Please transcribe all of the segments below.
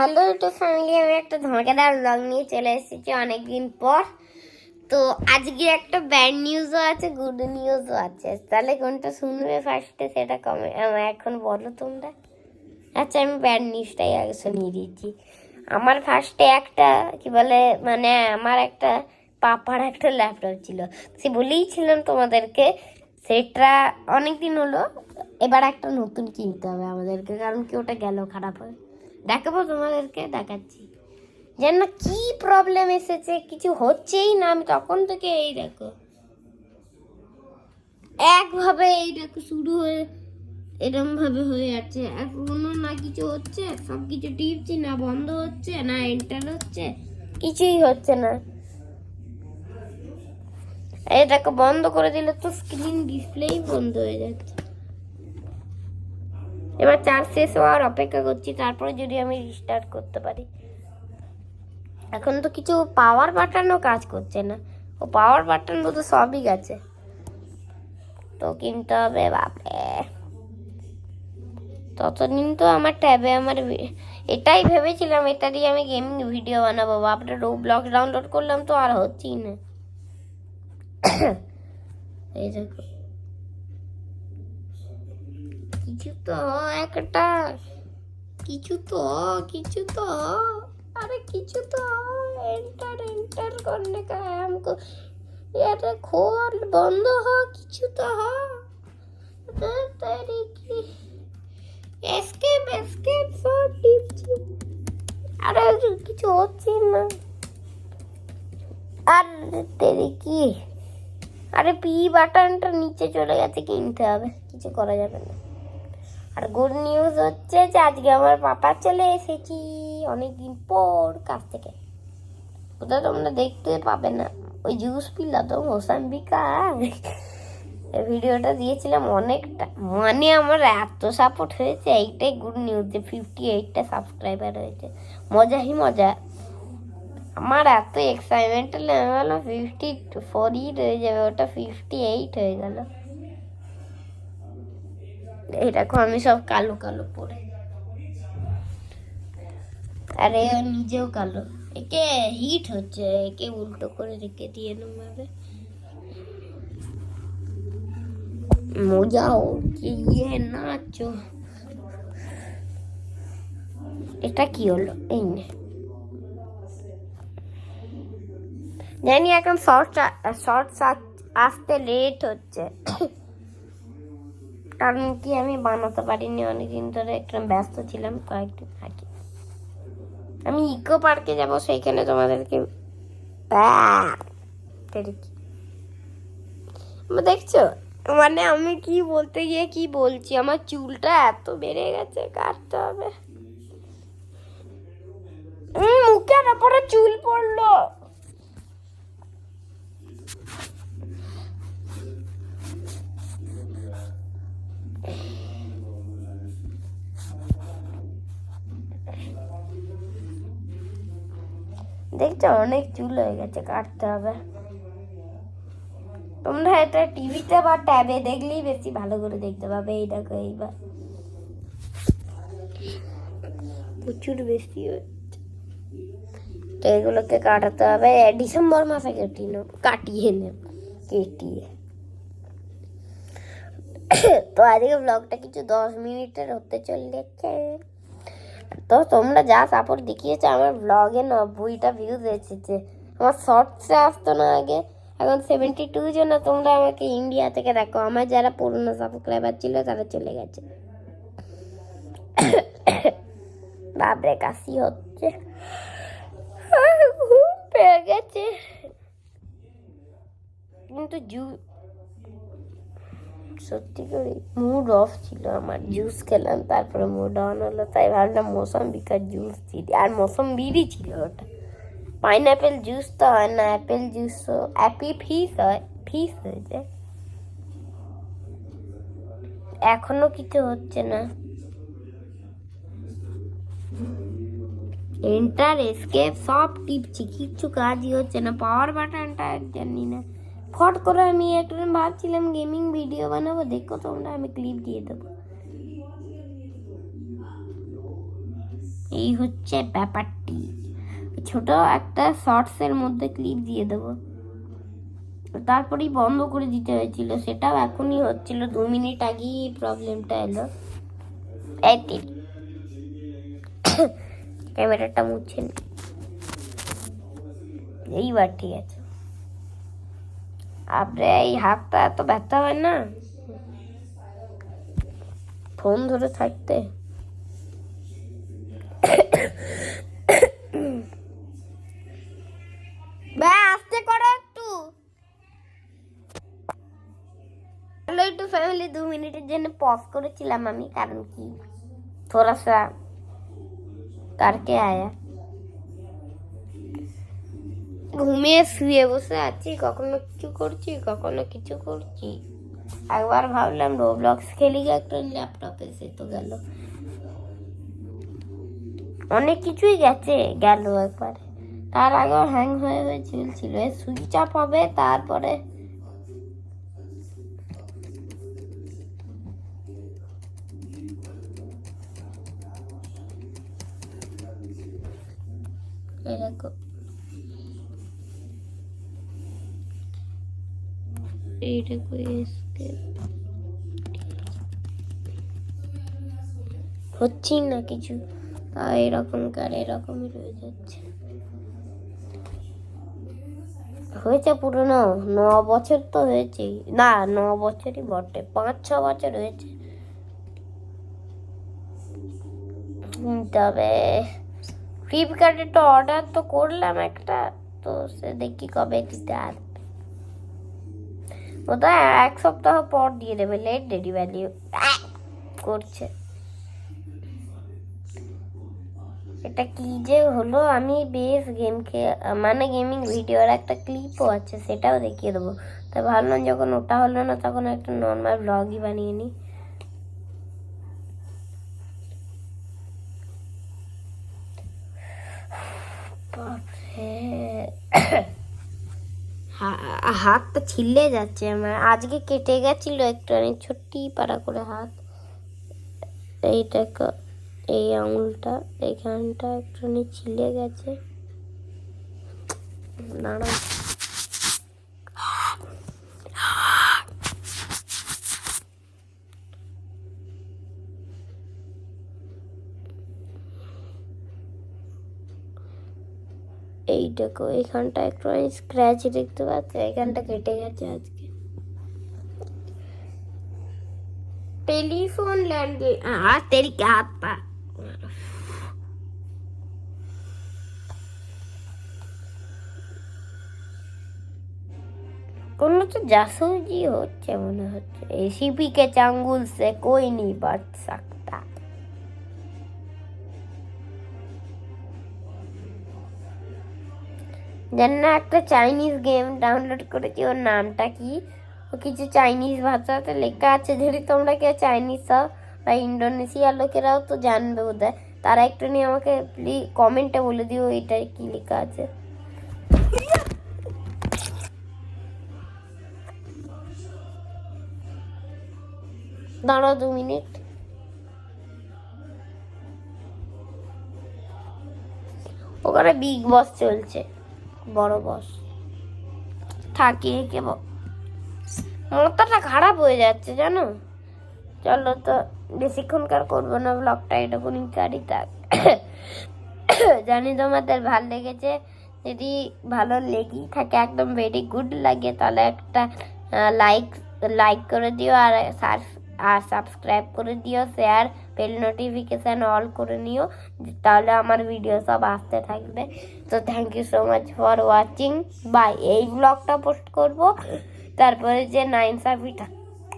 Hello YouTube family, আমি একটা ধামাকাদার blog নিয়ে চলে এসেছি অনেকদিন পর। তো আজকে একটা ব্যাড নিউজও আছে, গুড নিউজও আছে। তাহলে কোনটা শুনবে ফার্স্টে সেটা এখন বলো তোমরা। আচ্ছা, আমি ব্যাড নিউজটাই আগে শুনিয়ে দিচ্ছি। আমার ফার্স্টে একটা কি বলে আমার একটা পাপার একটা ল্যাপটপ ছিল, সে বলেইছিলাম তোমাদেরকে, সেটা অনেকদিন হলো। এবার একটা নতুন কিনতে হবে আমাদেরকে, কারণ কি ওটা গেল খারাপ হয়। দেখাবো তোমাদেরকে, দেখাচ্ছি। যেন কি প্রবলেম এসেছে, কিছু হচ্ছেই না। আমি তখন থেকে এই দেখো একভাবে এই দেখো শুরু হয়ে এরম ভাবে হয়ে যাচ্ছে, এখনো না কিছু হচ্ছে। সব কিছু টিপছি, না বন্ধ হচ্ছে, না এন্টার হচ্ছে, কিছুই হচ্ছে না। এই দেখো বন্ধ করে দিলে তো স্ক্রিন ডিসপ্লেই বন্ধ হয়ে যাচ্ছে। এবার চার্জ শেষ হওয়ার অপেক্ষা করছি, তারপরে যদি আমি রিস্টার্ট করতে পারি। এখন তো কিছু পাওয়ার বাটনও কাজ করছে না, ও পাওয়ার বাটন তো সবই গেছে। তো কিনতে হবে বাপরে। ততদিন তো আমার ট্যাবে এটাই ভেবেছিলাম, এটা দিয়ে আমি গেমিং ভিডিও বানাবো। বাপরে, ব্লগ ডাউনলোড করলাম তো আর হচ্ছেই না। এই দেখো, কিছু তো একটা, কিছু তো अरे কিছু তো एंटर एंटर करने का है हमको। ये खोल, बंद हो, কিছু তো हो। तेरी की एस्केप एस्केप सब टिपছি, আরে কিছু হচ্ছে না। আরে তেরি কি, আরে পি বাটনটা নিচে চলে গেছে, কিনতে হবে, কিছু করা যাবে না। আর গুড নিউজ হচ্ছে যে আজকে আমার পাপা চলে এসেছি অনেকদিন পর কাছ থেকে। ওটা তোমরা দেখতে পাবে না, ওই জুস পিলা তো মোসাম্বিকা ভিডিওটা দিয়েছিলাম অনেকটা। আমার এত সাপোর্ট হয়েছে, এইটাই গুড নিউজ যে 58টা সাবস্ক্রাইবার হয়েছে। মজাই মজা। আমার এত এক্সাইটমেন্ট হলে আমি বললাম 54ই রয়ে যাবে, ওটা 58 হয়ে গেল। এই দেখো আমি সব কালো কালো পরে, আরে নিজেও কালো। একে হিট হচ্ছে, একে উল্টো করে রেখে দিয়ে ভাবে মজাও কি ইয়ে নাচো। এটা কি হলো? এই নে, জানি এখন শর্টস আসতে লেট হচ্ছে, কারণ কি আমি বানাতে পারিনি অনেকদিন ধরে, একটু ব্যস্ত ছিলাম কয়েকদিন আগে। আমি ইকো পার্কে যাবো, সেইখানে তোমাদেরকে দেখছো। আমি কি বলতে গিয়ে কি বলছি, আমার চুলটা এত বেড়ে গেছে, কাটতে হবে। মুখের ওপরে চুল পড়লো। দেখছো অনেক চুল হয়ে গেছে, কাটতে হবে। তোমরা এটা টিভিতে বা ট্যাবে দেখলেই বেশি ভালো করে দেখতে পাবে। এই দেখো এইবার প্রচুর বেশি হচ্ছে, তো এগুলোকে কাটাতে হবে। ডিসেম্বর মাসে কাটিয়ে নেব কেটিয়ে। তো আজকে ব্লগটা কিছু 10 মিনিটের হতে চলেছে। তো তোমরা যা সাপোর্ট দেখিয়েছো, আমার ব্লগে 90টা ভিউজ এসেছে। আমার শর্টসে আসতো না আগে, এখন 72 জন। তোমরা আমাকে ইন্ডিয়া থেকে দেখো, আমার যারা পুরনো সাবস্ক্রাইবার ছিল তারা চলে গেছে। বাপরে কাশি হচ্ছে, ঘুম পেয়ে গেছে। কিন্তু সত্যি করে মুড অফ ছিল আমার, জুস খেলাম তারপরে মুড অন হলো, তাই ভাবলাম মৌসম্বিকার জুস দিই। আর মৌসম্বিরই ছিল ওটা, পাইনঅ্যাপেল জুস তো হয় না, অ্যাপেল জুস ফিস হয়ে যায়। এখনো কিছু হচ্ছে না, এন্টার এসকেপ সব টিপছি, কিচ্ছু কাজই হচ্ছে না। পাওয়ার বাটনটা জানি না। ফট করে আমি একটা ভাবছিলাম গেমিং ভিডিও বানাবো, দেখো তোমরা, আমি ক্লিপ দিয়ে দেবো। এই হচ্ছে ব্যাপারটি। ছোট একটা শর্টসের মধ্যে ক্লিপ দিয়ে দেবো, তারপরেই বন্ধ করে দিতে হয়েছিল, সেটাও এখনই হচ্ছিল, 2 মিনিট আগেই এই প্রবলেমটা এলো। ক্যামেরাটা মুছে নি, এইবার ঠিক আছে। আপনি এই হাতটা এত ব্যথা হয় না ফোন ধরে থাকতে। আস্তে করো একটু। হ্যালো একটু ফ্যামিলি, 2 মিনিটের জন্য পজ করেছিলাম আমি, কারণ কি थोड़ा सा करके आया। ঘুমিয়ে শুয়ে বসে আছি, কখনো কিছু করছি কখনো কিছু করছি। একবার ভাবলাম রোবলক্স খেলি একটা ল্যাপটপে, সে তো গেল, অনেক কিছুই গেল একবারে। তার আগেও হ্যাং হয়ে চলছিল, সুইচ অফ হবে তারপরে এরকম। এইটা হচ্ছি না কিছু, এরকমই রয়ে যাচ্ছে। হয়েছে পুরনো 9 বছর তো হয়েছে, না 9 বছরই বটে, 5-6 বছর হয়েছে। তবে ফ্লিপকার্টে তো অর্ডার তো করলাম একটা, তো সে দেখি কবে দিতে আসবে। ওটা 1 সপ্তাহ পর দিয়ে দেবে, লেট ডেলিভারি করছে। এটা কি যে হলো, আমি বেশ মানে গেমিং ভিডিওর একটা ক্লিপও আছে, সেটাও দেখিয়ে দেবো। তাই ভাবলাম যখন ওটা হলো না তখন একটা নর্মাল ব্লগই বানিয়ে নিই। হাতটা ছিলে যাচ্ছে আমার, আজকে কেটে গেছিল একটু, অনেক ছোট্টি পাড়া করে হাত। এইটা এই আঙুলটা এইখানটা একটু ছিলে গেছে। দাঁড়াও, এইটাকে এইখানটা একটু স্ক্র্যাচ দেখতে পাচ্ছি, এইখানটা কেটে গেছে আজকে। টেলিফোন ল্যান্ডলাইন तेरी क्या हाथ पा কোনো তো জাসুজি হচ্ছে মনে হচ্ছে। एसीपी के चांगुल से कोई नहीं बच सकता। জানি না, একটা চাইনিজ গেম ডাউনলোড করেছি, ওর নামটা কি, ও কিছু চাইনিজ ভাষাতে লেখা আছে। যদি তোমরা কেউ চাইনিজ হও বা ইন্ডোনেশিয়ার লোকেরাও তো জানবে বোধহয়, তারা একটু নিয়ে আমাকে প্লিজ কমেন্টে বলে দিও এটা কি লেখা আছে। দাঁড়াও 2 মিনিট। ওখানে বিগ বস চলছে, বড় বস থাকে। মাথাটা খারাপ হয়ে যাচ্ছে জানো। চলো তো বেশিক্ষণকার করবো না ব্লগটা, এটুকুনি কারি থাক। জানি তোমাদের ভাল লেগেছে, যদি ভালো লেগেই থাকে, একদম ভেরি গুড লাগে, তাহলে একটা লাইক করে দিও, আর সাবস্ক্রাইব করে দিও, শেয়ার, বেল নোটিফিকেশান অল করে নিও, তাহলে আমার ভিডিও সব আসতে থাকবে। তো thank you so much for watching, bye. এই ব্লগটা পোস্ট করব, তারপরে যে 9 সাবিটা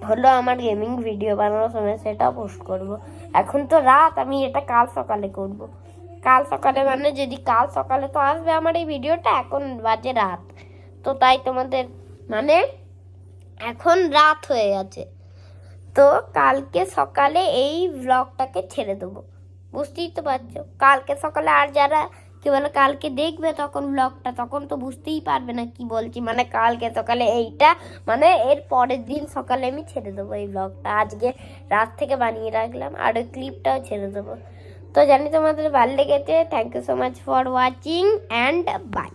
হলো আমার গেমিং ভিডিও বানানোর সময়, সেটাও পোস্ট করব। এখন তো রাত, আমি এটা কাল সকালে করব। কাল সকালে মানে যদি কাল সকালে তো আসবে আমার এই ভিডিওটা, এখন বাজে রাত, তো তাই তোমাদের মানে এখন রাত হয়ে গেছে, তো কালকে সকালে এই ব্লগটাকে ছেড়ে দেবো, বুঝতেই তো পারছো। কালকে সকালে আর যারা কি বলে কালকে দেখবে তখন ব্লগটা, তখন তো বুঝতেই পারবে না কি বলছি, মানে কালকে সকালে এইটা মানে এর পরের দিন সকালে আমি ছেড়ে দেবো এই ব্লগটা। আজকে রাত থেকে বানিয়ে রাখলাম, আর ওই ক্লিপটাও ছেড়ে দেবো। তো জানি তোমাদের ভালো লেগেছে। Thank you so much for watching and by.